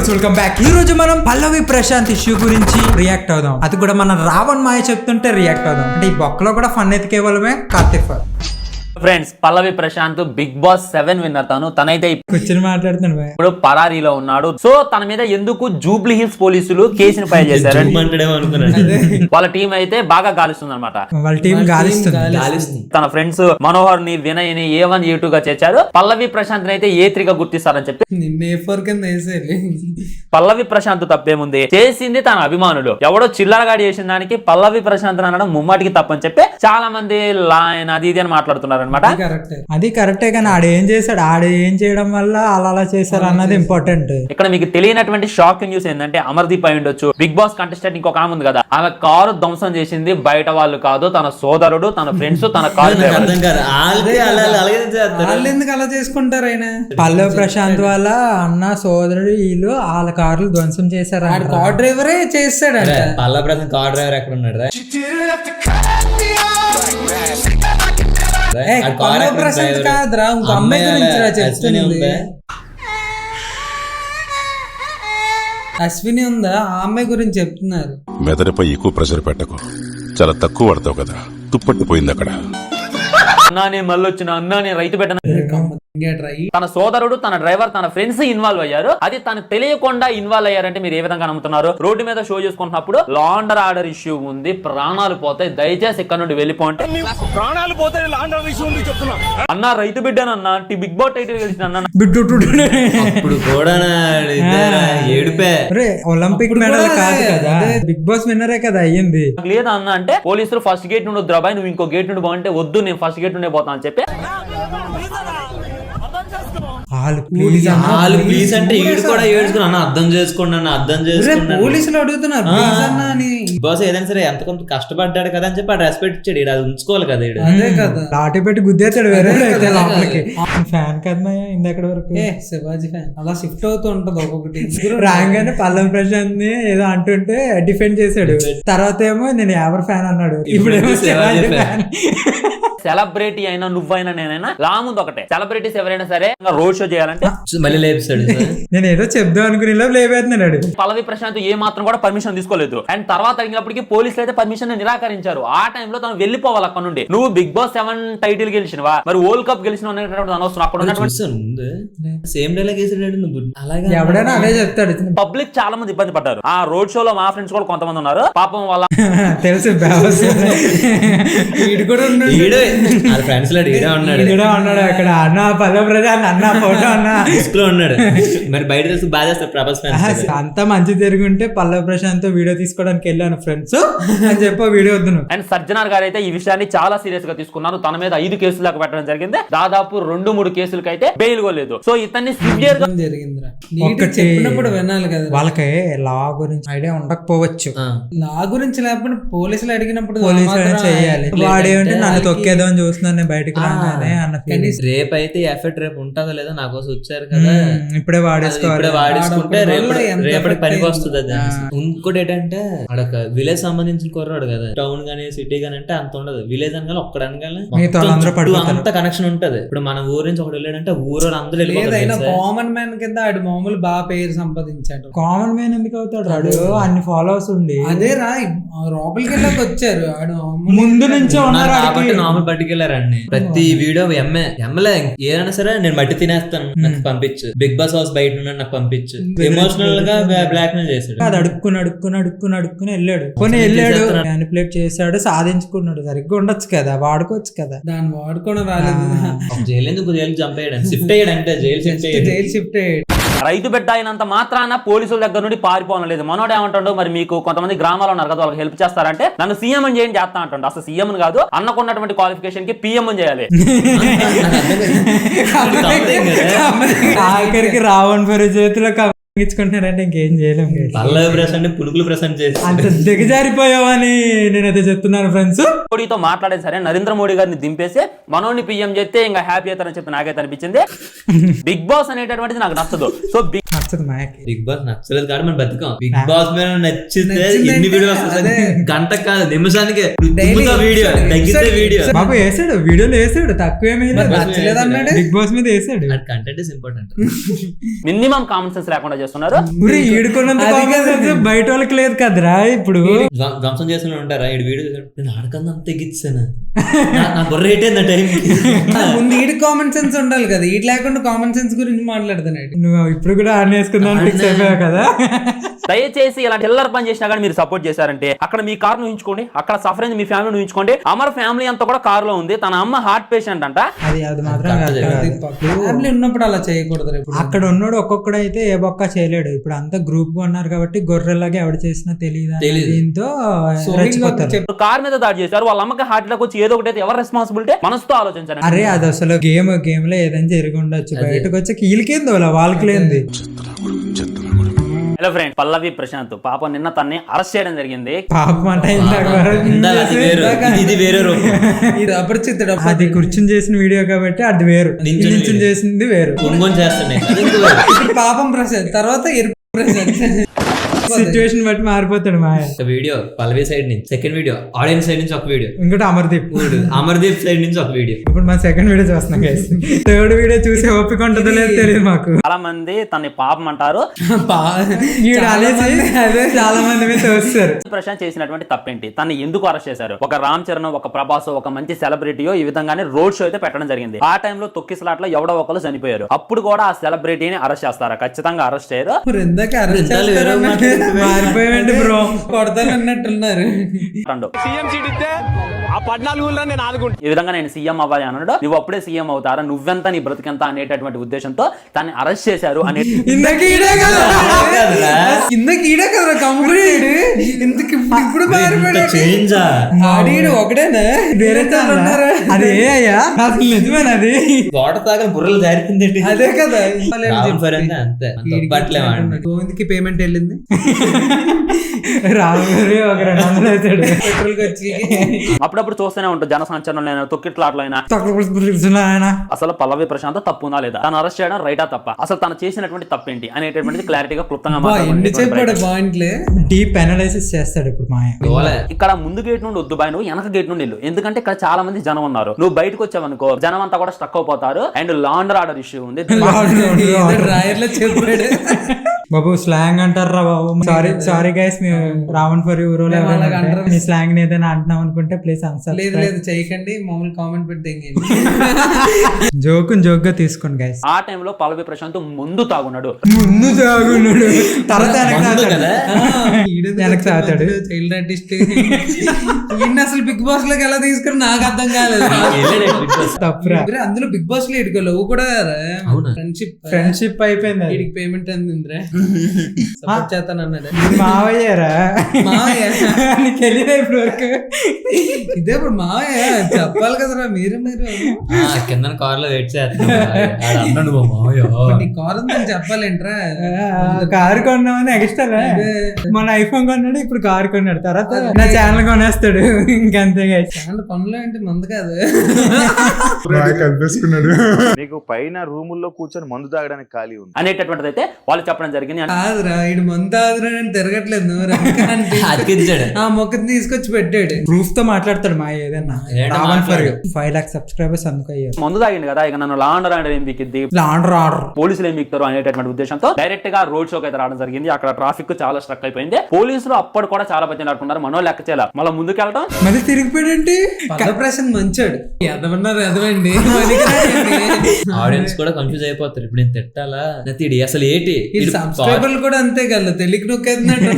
Viewers welcome back. ఈ రోజు మనం పల్లవి ప్రశాంత్ ఇష్యూ గురించి రియాక్ట్ అవుదాం. అది కూడా మన రావణ్ మాయ చెప్తుంటే రియాక్ట్ అవుదాం. అంటే ఈ బొక్కలో కూడా ఫన్ ఎత్తికే వాళ్ళమే కార్తిక్ ఫ్రెండ్స్. పల్లవి ప్రశాంత్ బిగ్ బాస్ 7 విన్నర్. తనైతే కూర్చొని మాట్లాడుతున్నాడు. ఇప్పుడు పరారీలో ఉన్నాడు. సో తన మీద ఎందుకు జూబ్లీ హిల్స్ పోలీసులు కేసును ఫైల్ చేశారు. వాళ్ళ టీం అయితే బాగా గాలిస్తుంది అనమాట. వాళ్ళ టీం గాలిస్తుంది. తన ఫ్రెండ్స్ మనోహర్ ని, వినయ్ ని A1 A2 గా చేర్చారు. పల్లవి ప్రశాంత్ అయితే A3 గా గుర్తిస్తారని చెప్పి పల్లవి ప్రశాంత్ తప్పేముంది, చేసింది తన అభిమానులు. ఎవడో చిల్లరగాడి చేసిన దానికి పల్లవి ప్రశాంత్ అనడం ముమ్మాటికి తప్పని చెప్పి చాలా మంది లాయన్ అది ఇది అని మాట్లాడుతున్నారు. అది కరెక్టే, కానీ ఆడేం చేశాడు, ఆడేం చేయడం వల్ల అలా చేశారు అన్నది ఇంపార్టెంట్. ఇక్కడ మీకు తెలియనటువంటి షాకింగ్ న్యూస్ ఏంటంటే అమర్దీప్ అయి ఉండొచ్చు. బిగ్ బాస్ కంటెస్టెంట్ ఇంకొక ఆమె ఉంది కదా, ఆమె కారు ధ్వంసం చేసింది బయట వాళ్ళు కాదు, తన సోదరుడు, తన ఫ్రెండ్స్, తన కారు. ఎందుకు అలా చేసుకుంటారు? ఆయన పల్లవి ప్రశాంత్ వాళ్ళ అన్న సోదరుడు వీళ్ళు వాళ్ళ కార్లు ధ్వంసం చేశారు. కార్ డ్రైవరే చేస్తాడు. పల్లవి ప్రశాంత్ కార్ డ్రైవర్ ఎక్కడ ఉన్నాడు? ప్రశాంత్ కాదురా, ఇంకో అమ్మాయి గురించి చెప్తుంది. అశ్విని ఉందా, ఆ అమ్మాయి గురించి చెప్తున్నారు. మెదడుపై ఎక్కువ ప్రెషర్ పెట్టకు, చాలా తక్కువ పడతావు కదా, తుప్పట్టిపోయింది అక్కడ. అన్నానే మళ్ళొచ్చిన అన్నానే రైతు పెట్టన. తన సోదరుడు, తన డ్రైవర్, తన ఫ్రెండ్స్ ఇన్వాల్వ్ అయ్యారు. అది తనకు తెలియకుండా ఇన్వాల్వ్ అయ్యారంటే మీరు ఏ విధంగా నమ్ముతున్నారు? రోడ్డు మీద షో చేసుకుంటున్నప్పుడు లాండర్ ఆర్డర్ ఇష్యూ ఉంది, ప్రాణాలు పోతాయి, దయచేసి ఇక్కడ నుండి వెళ్ళిపోంటే. అన్న రైతు బిడ్డనన్నా, బిగ్ బాస్ టైటిల్ గెలిచిన అన్న ఇప్పుడు కూడా ఏడుపే. ఒలింపిక్ మెడల్ కాదు కదా, బిగ్ బాస్ విన్నరే కదా అయ్యింది. లేదా అన్న అంటే పోలీసులు ఫస్ట్ గేట్ నుండి వద్దురాబాయ్, నువ్వు ఇంకో గేట్ నుండి బాగుంటే వద్దు, నేను ఫస్ట్ గేట్ నుండి పోతాను అని చెప్పి. ప్లీజ్ అంటే ఈడు కూడా ఏడుచుకున్నా, అర్థం చేసుకోండి, అర్థం చేసుకోండి. పోలీసులు అడుగుతున్నారు బాస్ ఏదైనా సరే ఎంత కొంత కష్టపడ్డాడు కదా అని చెప్పి ఆ రెస్పెక్ట్ ఇచ్చాడు. అది ఉంచుకోవాలి కదా. అదే కదా, లాఠీ పెట్టి గుద్దేస్తాడు వేరే లోపలికి. ఫ్యాన్ కదా ఇందక్కడ వరకు శివాజీ ఫ్యాన్ అలా షిఫ్ట్ అవుతూ ఉంటది ఒక్కొక్కటి. రాగానే పల్లవి ప్రశాంత్ ని ఏదో అంటుంటే డిఫెండ్ చేశాడు. తర్వాత ఏమో నేను ఎవరు ఫ్యాన్ అన్నాడు, ఇప్పుడేమో శివాజీ ఫ్యాన్. సెలబ్రిటీ అయినా నువ్వైనా నేనైనా లాముంది ఒకటే, సెలబ్రిటీస్ ఎవరైనా సరే రోడ్ షో చేయాలంటే మళ్ళీ లేపిస్తాడు. నేను ఏదో చెప్దాం అనుకుని లేపేస్తున్నాడు. పల్లవి ప్రశాంత్ ఏ మాత్రం కూడా పర్మిషన్ తీసుకోలేదు. అండ్ తర్వాత అడిగినప్పటికీ పోలీసులు అయితే పర్మిషన్ నిరాకరించారు. ఆ టైంలో తను వెళ్ళిపోవాలి అక్కడ నుండి. నువ్వు బిగ్ బాస్ 7 టైటిల్ గెలిచినవా, మరి వరల్డ్ కప్ గెలిచిన అనవసరం. అక్కడ ఎవడైనా అదే చెప్తాడు. పబ్లిక్ చాలా మంది ఇబ్బంది పడ్డారు. ఆ రోడ్ షోలో మా ఫ్రెండ్స్ కూడా కొంతమంది ఉన్నారు పాపం. వాళ్ళ తెలుసు ఫ్రెండ్స్ లో ఉన్నాడు అక్కడ. అన్న పల్లవి ప్రశాంత్ అన్న ఫోటో అన్న ఉన్నాడు. మరి బయట తెలిసి బాగా చేస్తారు ప్రభాస్ ఫ్యాన్స్. అంతా మంచి తిరుగుంటే పల్లవి ప్రశాంత్ తో వీడియో తీసుకోవడానికి వెళ్ళాను ఫ్రెండ్స్ అని చెప్పి వీడియో వద్దును. అండ్ సజ్జనార్ గారు అయితే ఈ విషయాన్ని చాలా సీరియస్ గా తీసుకున్నారు. తన మీద 5 కేసులు దాకా పెట్టడం జరిగింది. దాదాపు 2-3 కేసులకు అయితే బెయిల్ లేదు. సో ఇతన్ని సివియర్ గా జరిగిందిరా. చెప్పినప్పుడు వినాలి కదా. వాళ్ళకి లా గురించి ఐడియా ఉండకపోవచ్చు. లా గురించి లేకపోతే పోలీసులు అడిగినప్పుడు పోలీసులు చేయాలి. వాడేమంటే నన్ను తొక్కేదో అని చూస్తున్నాను నేను బయటకు రాగానే అన్న. రేపు అయితే ఎఫెక్ట్ రేపు ఉంటుందో లేదా, నా కోసం వచ్చారు కదా, ఇప్పుడే వాడేసుకోవాలి. వాడేసుకుంటే రేపటికి పనికి వస్తుంది. అది ఇంకోటి ఏంటంటే అడొక విలేజ్ సంబంధించిన కుర్రాడు కదా, టౌన్ గానీ సిటీ గానీ అంటే అంత ఉండదు. విలేజ్ అనగానే ఒక్కడ అనగానే అంత కనెక్షన్ ఉంటది. ఇప్పుడు మన ఊరు నుంచి ఒకటి వెళ్ళాడంటే ఊరు అందరూ వెళ్ళిపోతారు. కామన్ మ్యాన్ కింద ఆడు మామూలు బాగా పేరు సంపాదించాడు. కామన్ మ్యాన్ ఎందుకు అవుతాడు ఆడు? అన్ని ఫాలోవర్స్ ఉండి అదే రా లోపలికి వెళ్ళాక వచ్చారు. ఆడు ముందు నుంచే ఉన్నారు కాబట్టి నార్మల్ పట్టుకెళ్లారండి. ప్రతి వీడియో ఎమ్మెల్యే ఏదైనా సరే నేను మట్టి తినేస్తాను నాకు పంపించు, బిగ్ బాస్ హౌస్ బయట ఉన్నాడు నాకు పంపించు, ఎమోషనల్ గా బ్లాక్ మెయిల్ చేశాడు. అది అడుక్కుని వెళ్ళాడు. కొన్ని వెళ్ళాడు, మ్యానిపులేట్ చేశాడు, సాధించుకున్నాడు. సరిగ్గా ఉండొచ్చు కదా, వాడుకోవచ్చు కదా. దాన్ని వాడుకోవడం రాలేదు. జైలు ఎందుకు జైలు జంప్ అయ్యాడు, షిఫ్ట్ అయ్యాడు అంటే జైలు షిఫ్ట్ అయ్యాడు. రైతు బిడ్డ అయినంత మాత్రాన పోలీసుల దగ్గర నుండి పారిపోలేదు. మనోడు ఏమంటాడు, మరి మీకు కొంతమంది గ్రామాలు ఉన్నారు కదా వాళ్ళకి హెల్ప్ చేస్తారంటే నన్ను సీఎం అని చేయండి చేస్తా అంటాడు. అసలు సీఎం కాదు, అన్నకున్నటువంటి క్వాలిఫికేషన్ కి పిఎం అని చేయాలి. ఆఖరికి రావణ్ పేరు చేతిలో ఇచ్చుకుంటున్నారంటే ఇంకేం చేయలేము. పల్లవి ప్రశాంత్ పులుకులు ప్రశాంత్ చేసి అంత దిగజారిపోయావని నేనైతే చెప్తున్నాను ఫ్రెండ్స్. మోడీతో మాట్లాడేది సరే, నరేంద్ర మోడీ గారిని దింపేసి మనోని పిఎం చేస్తే ఇంకా హ్యాపీ అవుతారని చెప్పి నాకైతే అనిపించింది. బిగ్ బాస్ అనేటటువంటిది నాకు నచ్చదు. సో బిగ్ బాస్ నచ్చలేదు కాబట్టి మనం బతుకాం. బిగ్ బాస్ మీద నచ్చితే ఎన్ని వీడియోస్ గంట కాదు నిమిషానికి వీడియో తగ్గితే వీడియో బాబు వేసాడు, వీడియోలు వేసాడు, తక్కువేమీ బిగ్ బాస్ మీద వేసాడు. Content is important. Minimum common sense లేకుండా చేస్తున్నారు. ఈడుకున్నంత కాన్ఫిడెన్స్ బయట వాళ్ళకి లేదు కదరా. ఇప్పుడు ధ్వంసం చేసిన ఉంటారా ఈ వీడియో నేను ఆడకన్నా అంత ఎగిచ్చాను నా బుర్ర ఏంటి టైం ముందు ఈడు కామన్ సెన్స్ ఉండాలి కదా, ఈడు లేకుండా కామన్ సెన్స్ గురించి మాట్లాడుతున్నాడు. నువ్వు ఇప్పుడు కూడా ఆనేసుకుందాం ఫిక్స్ అయిపోయావు కదా. దయచేసి ఇలా చిల్లర పని చేసినా కానీ మీరు సపోర్ట్ చేశారంటే అక్కడ మీ కార్ ఊహించుకోండి, అక్కడ సఫర్ మీ ఫ్యామిలీ ఊహించుకోండి. అమర్ ఫ్యామిలీ అంతా కూడా కార్ లో ఉంది. తన అమ్మ హార్ట్ పేషెంట్ అంట. అది మాత్రం ఫ్యామిలీ ఉన్నప్పుడు అలా చేయకూడదు. అక్కడ ఉన్నాడు ఒక్కొక్కడు అయితే ఏ బొక్క చేయలేడు. ఇప్పుడు అంతా గ్రూప్ గా ఉన్నారు కాబట్టి గొర్రెలాగా ఎవడు చేసినా తెలియదు. దీంతో కార్ మీద దాడి చేశారు. వాళ్ళ అమ్మకి హార్ట్ అటాక్ వచ్చి ఏదో ఒకటి అయితే ఎవరు రెస్పాన్సిబిలిటీ మనసుతో ఆలోచించారు. అరే అది అసలు గేమ్ లో ఏదైనా జరిగి ఉండొచ్చు. బయటకు వచ్చి వీళ్ళకేందో వాళ్ళకి లేనిది. హలో ఫ్రెండ్, పల్లవి ప్రశాంత్ పాపం నిన్న తన్ని అరెస్ట్ చేయడం జరిగింది. పాపం అంటే ఇది వేరే రూపం. అపరిచితుడు. అది కూర్చుని చేసిన వీడియో కాబట్టి అది వేరు, నిల్చుని చేసింది వేరు. ఇప్పుడు పాపం ప్రసాద్ తర్వాత ఎరుపు ప్రసాద్ సిచ్యువేషన్ బట్టి మారిపోతాడు మాయ. వీడియో పల్లవి సైడ్ నుంచి, సెకండ్ వీడియో ఆడియన్స్ సైడ్ నుంచి ఒక వీడియో, ఇంకోటి అమర్దీప్ సైడ్ నుంచి ఒక వీడియో. ఇప్పుడు మన సెకండ్ వీడియో చూస్తున్నాం గైస్. థర్డ్ వీడియో చూసి ఓపిక ఉంటుందో లేదో తెలియదు మాకు. చాలా మంది తన్ని పాపం అంటారు. చాలా మంది మీద వస్తారు. ప్రశాంత్ చేసినటువంటి తప్పేంటి? తను ఎందుకు అరెస్ట్ చేశారు? ఒక రామ్ చరణ్, ఒక ప్రభాస్, ఒక మంచి సెలబ్రిటీయో ఈ విధంగానే రోడ్ షో అయితే పెట్టడం జరిగింది. ఆ టైంలో తొక్కిసలాట్లో ఎవడో ఒకరు చనిపోయారు. అప్పుడు కూడా ఆ సెలబ్రిటీని అరెస్ట్ చేస్తారా? ఖచ్చితంగా అరెస్ట్ చేయరు. మారిపోయాడు బ్రో, కొడతాను అన్నట్టున్నారు. ఈ విధంగా నేను సీఎం అవ్వాలి అన్నాడు. నువ్వు అప్పుడే సీఎం అవుతారా, నువ్వెంత నీ బ్రతికెంత అనేటటువంటి ఉద్దేశంతో తన్ని అరెస్ట్ చేశారు అనే ఆడీడు ఒకడేనా వేరే అదే అయ్యా నిజమేనా? అది గోడ తాగా బుర్రలు జారిపోయింది. అదే కదా. అంతే గోవింద్కి పేమెంట్ వెళ్ళింది. రాముడి ఒక 200 అవుతాడు పెట్రోల్ వచ్చి. అప్పుడప్పుడు చూస్తూనే ఉంటాం జన సంచలనం తొక్కిట్లాట్లో అయినా. అసలు పల్లవి ప్రశాంత్ తప్పు ఉందా లేదా, తను అరెస్ట్ చేయడం రైటా తప్ప, అసలు తను చేసినటువంటి తప్పేంటి అనేటటువంటిది క్లారిటీగా క్లుప్తంగా డీప్ అనాలిసిస్ చేస్తాడు ఇప్పుడు మాయ. ఇక్కడ ముందు గేట్ నుండి వద్దు బాయ్, నువ్వు వెనక గేట్ నుండి వెళ్ళు. ఎందుకంటే ఇక్కడ చాలా మంది జనం ఉన్నారు. నువ్వు బయటకు వచ్చావనుకో జనం అంతా కూడా స్టక్ అయిపోతారు. And law and order issue ఉంది. రాయర్లో చెప్పాడు బాబు స్లాంగ్ అంటారా బాబు. సారీ గైస్, రావణ్ ఫర్ ఊరో మీ స్లాంగ్ ఏదైనా అంటున్నాం అనుకుంటే ప్లీజ్ ఆన్సర్. లేదు చేయకండి, మామూలు కామెంట్ పెడితే జోక్ గా తీసుకోండి గైస్. ఆ టైంలో పల్లవి ప్రశాంత్ ముందు తాగున్నాడు. తర్వాత తాగుతాడు. చైల్డ్ ఆర్టిస్ట్ అసలు బిగ్ బాస్ లోకి ఎలా తీసుకుని నాకు అర్థం కాలేదు. తప్పురా, అందులో బిగ్ బాస్ లో ఇటుకో లవ్ కూడా ఫ్రెండ్షిప్ అయిపోయింది. వీడికి పేమెంట్ అందిందిరా, సపోర్ట్ చేస్తాను అన్నాడు. మావయ్యారా? మావయ్య నీకు తెలియదు ఇప్పుడు వరకు. ఇదే ఇప్పుడు మావయ్య చెప్పాలి కదరా. మీరు కింద కార్ లో వెయిట్ చేస్తాను. నీ కార్ ఉందని చెప్పాలేంట్రా. కారు కొన్నామని ఎక్స్ట్రా. మన ఐఫోన్ కొన్నాడు, ఇప్పుడు కారు కొన్నాడు, తర్వాత నా ఛానల్ కొనేస్తాడు. ఇంకంతే ఛానల్ కొనలో అంటే మందు కాదు కల్పేసుకున్నాడు. నీకు పైన రూముల్లో కూర్చొని మందు తాగడానికి ఖాళీ ఉంది అనేటటువంటిది అయితే వాళ్ళు చెప్పడం జరిగింది. కాదురా ఇడు మందు ఆదురా అని తిరగట్లేదు. ఆ మొక్కని తీసుకొచ్చి పెట్టాడు. ప్రూఫ్ తో మాట్లాడతాడు మా ఏదన్నా. 5 lakhs సబ్స్క్రైబర్స్ అందుకు అయ్యారు. ముందు తాగింది కదా, ఇక నన్ను లా అండ్ ఆర్డర్ ఏం బిక్కిద్ది, పోలీసులు ఏం బిక్తారు అనేటటువంటి ఉద్దేశంతో డైరెక్ట్ గా రోడ్ షోకి అయితే రావడం జరిగింది. అక్కడ ట్రాఫిక్ చాలా స్ట్రక్ అయిపోయింది. పోలీసులు అప్పుడు కూడా చాలా మంది ఆడుకున్నారు. మనో లెక్క చేయాల మళ్ళీ ముందుకెళ్ళడం మళ్ళీ తిరిగిపోయాడంటే ప్రశ్న మంచాడు. ఎదవన్నారు ఎదవండి. ఆడియన్స్ కూడా కన్ఫ్యూజ్ అయిపోతారు. ఇప్పుడు నేను తిట్టాలా నతిడి అసలు ఏంటి? సబ్స్క్రైబర్లు కూడా అంతే కదా, తెలియక నొక్కేస్తున్నాడు.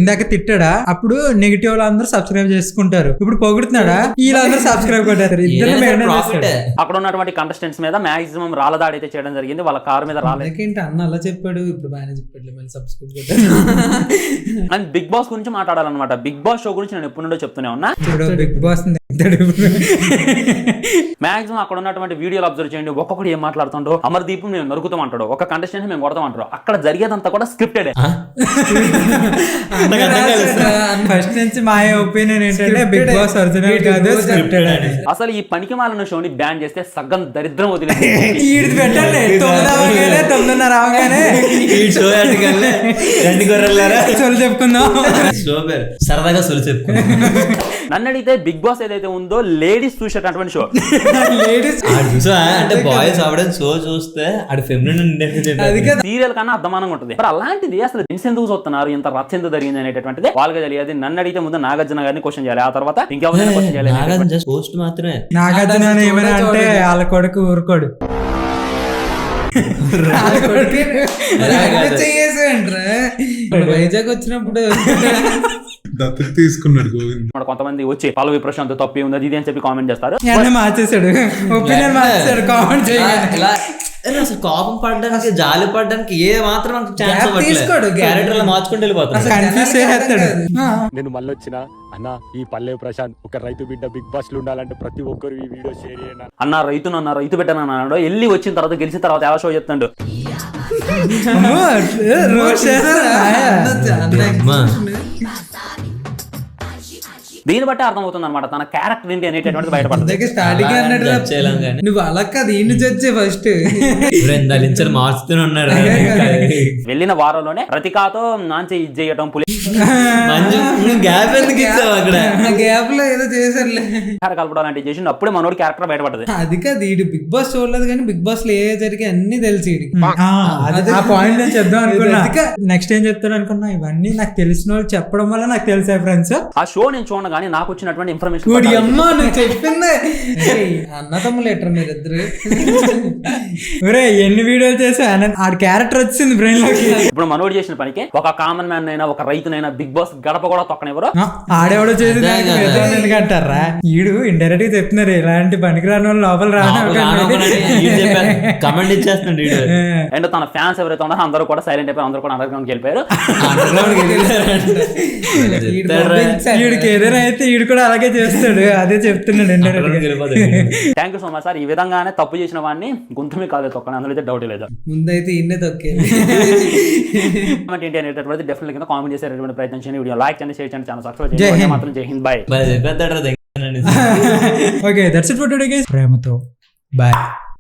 ఇందాక తిట్టాడా, అప్పుడు నెగిటివ్ వాళ్ళందరూ సబ్స్క్రైబ్ చేసుకుంటారు. ఇప్పుడు పొగుడుతున్నాడా, వీళ్ళందరూ సబ్స్క్రైబ్ కొట్టారు. అక్కడ ఉన్నటువంటి కంటెస్టెంట్స్ మీద మాక్సిమం రాళ్ళదాడి అయితే చేయడం జరిగింది. వాళ్ళ కారు మీద రాలేంటి అన్న అలా చెప్పాడు. ఇప్పుడు బాగానే చెప్పాడు, మళ్ళీ సబ్స్క్రైబ్ అండ్ బిగ్ బాస్ గురించి మాట్లాడాలన్నమాట. బిగ్ బాస్ షో గురించి నేను ఎప్పటి నుండో చెప్తూనే ఉన్నా. బిగ్ బాస్ మాక్సిమం అక్కడ ఉన్నటువంటి వీడియోలు అబ్జర్వ్ చేయండి. ఒక్కొక్కటి ఏం మాట్లాడుతుండో, అమర్దీప్ మేము నరుకుతాం అంటాడు, ఒక కంటెస్టెంట్ మేము కొడతాం అంటారు. అక్కడ జరిగేదంతా కూడా స్క్రిప్టెడ్. ఫస్ట్ నుంచి మా ఒపీనియన్ ఏంటంటే బిగ్ బాస్ ఒరిజినల్ కాదు, స్క్రిప్టెడ్ అని. అసలు ఈ పనికి మాలిన షోని బ్యాన్ చేస్తే సగం దరిద్రం వదిలేదు. పెట్టండి 9:30 అవగానే చెప్పుకుందాం. సరదాగా సొలి చెప్పుకుందాం. నన్ను అడిగితే బిగ్ బాస్ ఏదైతే ఏదైతే ఉందో లేడీస్ చూసేటటువంటి షో. లేడీస్ చూసా అంటే బాయ్స్ అవడం షో చూస్తే అది ఫెమినిన్ సీరియల్ కన్నా అర్థమానంగా ఉంటుంది. మరి అలాంటిది అసలు జెంట్స్ ఎందుకు చూస్తున్నారు, ఇంత రచ్చ ఎందుకు జరిగింది అనేటటువంటిది వాళ్ళకి తెలియదు. నన్ను అడిగితే ముందు నాగార్జున గారిని క్వశ్చన్ చేయాలి, ఆ తర్వాత ఇంకెవరైనా క్వశ్చన్ చేయాలి. జస్ట్ పోస్ట్ మాత్రమే. నాగార్జున ఏమైనా అంటే వాళ్ళ కొడుకు ఊరుకోడు. వైజాగ్ వచ్చినప్పుడు దత్తత తీసుకున్నాడు గోవింద్. కొంతమంది వచ్చి పల్లవి ప్రశాంత్ తప్పి ఉంది అది ఇది అని చెప్పి కామెంట్ చేస్తారు. మార్చేసాడు, ఒపీనియన్ మార్చేసాడు కామెంట్ చేయాలి. అసలు కోపం పడడానికి జాలి పడడానికి ఏ మాత్రం ఛాన్స్ తీసుకోడు. క్యారెక్టర్ మార్చుకుంటూ వెళ్ళిపోతాడు. కన్ఫ్యూజ్ చేస్తాడు. నేను మళ్ళీ వచ్చిన అన్న ఈ పల్లె ప్రశాంత్ ఒక రైతు బిడ్డ బిగ్ బాస్ లో ఉండాలంటే ప్రతి ఒక్కరు ఈ వీడియో షేర్ చేయండి అన్న రైతు పెట్టాను వెళ్ళి వచ్చిన తర్వాత గెలిచిన తర్వాత ఎలా షో చెప్తాడు. దీన్ని బట్టి అర్థమవుతుంది అనమాట తన క్యారెక్టర్ ఏంటి అనేటటువంటి బయటపడుతుంది. స్టార్టింగ్ అన్నట్టు నువ్వు అలా కాదు ఈయన చచ్చే ఫస్ట్ మార్చుతూనే ఉన్నాడు. వెళ్ళిన వారంలోనే రతికాతో నాంచి ఇది చేయటం, గ్యాప్ ఎందుకు ఇచ్చావు అక్కడ? గ్యాప్ లో ఏదో చేశారులే కలపడం లాంటివి చేసి అప్పుడే మనోడి క్యారెక్టర్ బయటపడుతుంది. అది కాదు ఈడు బిగ్ బాస్ చూడలేదు కానీ బిగ్ బాస్ లో ఏ జరిగి అన్ని తెలిసి ఆ పాయింట్ నేను చెప్దాం అనుకున్నా. నెక్స్ట్ ఏం చెప్తాను అనుకున్నా, ఇవన్నీ నాకు తెలిసిన వాళ్ళు చెప్పడం వల్ల నాకు తెలిసే ఫ్రెండ్స్. ఆ షో నేను చూడగానే నాకు వచ్చినటువంటి ఇన్ఫర్మేషన్ నువ్వు చెప్పింది అన్నతమ్ములు లెటర్ మీరిద్దరు ఎన్ని వీడియోలు చేసా ఆ క్యారెక్టర్ వచ్చింది బ్రెయిన్ లోకి. ఇప్పుడు మనోడు చేసిన పనికి ఒక కామన్ మ్యాన్ అయినా ఒక రైతునైనా బిగ్ బాస్ గడప కూడా తొక్కనివ్వరు. ఆడేవాడో చేసి ఎందుకంటారా, ఈడు ఇండైరెక్ట్ గా చెప్తున్నారు ఇలాంటి పనికిరాని వాళ్ళు లోపల కమెంట్ ఇచ్చేస్తున్నాడు. అండ్ తన ఫ్యాన్స్ ఎవరైతే ఉన్నారో అందరూ కూడా సైలెంట్ అయిపోయి అందరూ కూడా అండర్ గ్రౌండ్ వెళ్ళిపోయారు. వీడికి ఏదైనా అయితే వీడు కూడా అలాగే చేస్తాడు, అదే చెప్తున్నాడు. Thank you so much sir. ఈ విధంగానే తప్పు చేసిన వాడిని గుంతమి కాలేదు తొక్కని, అందులో అయితే డౌట్ లేదు. ముందైతే ఇన్నే తొక్కేది ఏంటి అనేటటువంటి డెఫినెట్ కింద కామెంట్ చేసేటువంటి ప్రయత్నం చేయండి. వీడియో లైక్ చేయండి, షేర్ చేయండి, ఛానల్ సబ్స్క్రైబ్ చేయండి. మాత్రం జై హింద్, bye. Okay, that's it for today guys. ప్రేమతో బాయ్.